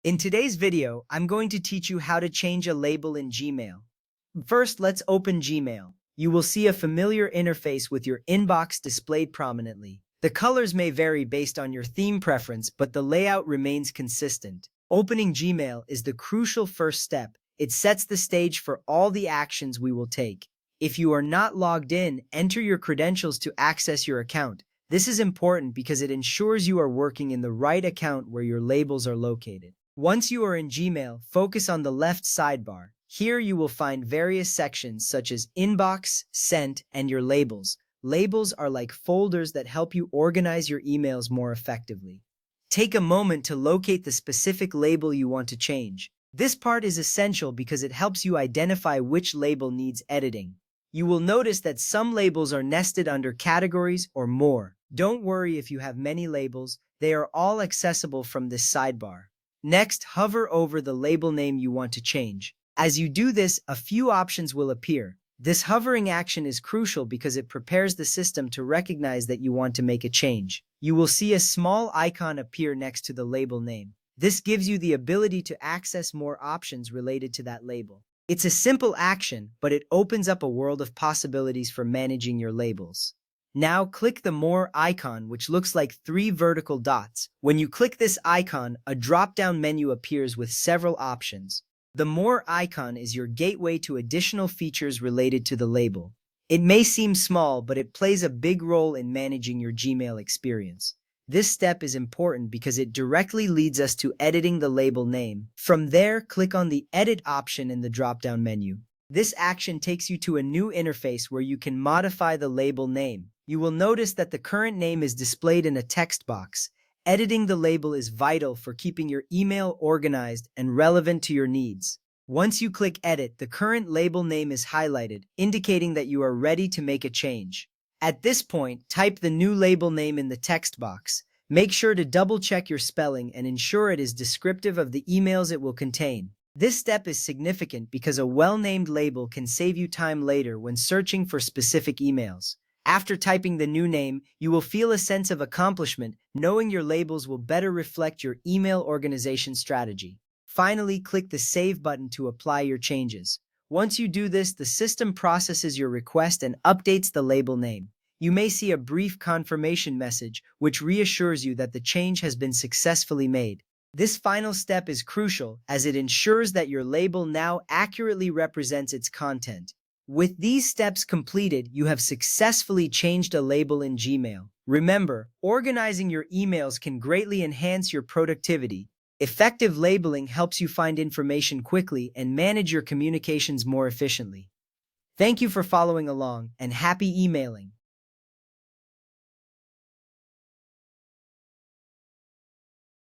In today's video, I'm going to teach you how to change a label in Gmail. First, let's open Gmail. You will see a familiar interface with your inbox displayed prominently. The colors may vary based on your theme preference, but the layout remains consistent. Opening Gmail is the crucial first step. It sets the stage for all the actions we will take. If you are not logged in, enter your credentials to access your account. This is important because it ensures you are working in the right account where your labels are located. Once you are in Gmail, focus on the left sidebar. Here you will find various sections such as Inbox, Sent, and your labels. Labels are like folders that help you organize your emails more effectively. Take a moment to locate the specific label you want to change. This part is essential because it helps you identify which label needs editing. You will notice that some labels are nested under categories or more. Don't worry if you have many labels, they are all accessible from this sidebar. Next, hover over the label name you want to change. As you do this, a few options will appear. This hovering action is crucial because it prepares the system to recognize that you want to make a change. You will see a small icon appear next to the label name. This gives you the ability to access more options related to that label. It's a simple action, but it opens up a world of possibilities for managing your labels. Now click the More icon, which looks like 3 vertical dots. When you click this icon, a drop-down menu appears with several options. The More icon is your gateway to additional features related to the label. It may seem small, but it plays a big role in managing your Gmail experience. This step is important because it directly leads us to editing the label name. From there, click on the Edit option in the drop-down menu. This action takes you to a new interface where you can modify the label name. You will notice that the current name is displayed in a text box. Editing the label is vital for keeping your email organized and relevant to your needs. Once you click Edit, the current label name is highlighted, indicating that you are ready to make a change. At this point, type the new label name in the text box. Make sure to double-check your spelling and ensure it is descriptive of the emails it will contain. This step is significant because a well-named label can save you time later when searching for specific emails. After typing the new name, you will feel a sense of accomplishment, knowing your labels will better reflect your email organization strategy. Finally, click the Save button to apply your changes. Once you do this, the system processes your request and updates the label name. You may see a brief confirmation message, which reassures you that the change has been successfully made. This final step is crucial as it ensures that your label now accurately represents its content. With these steps completed, you have successfully changed a label in Gmail. Remember, organizing your emails can greatly enhance your productivity. Effective labeling helps you find information quickly and manage your communications more efficiently. Thank you for following along, and happy emailing!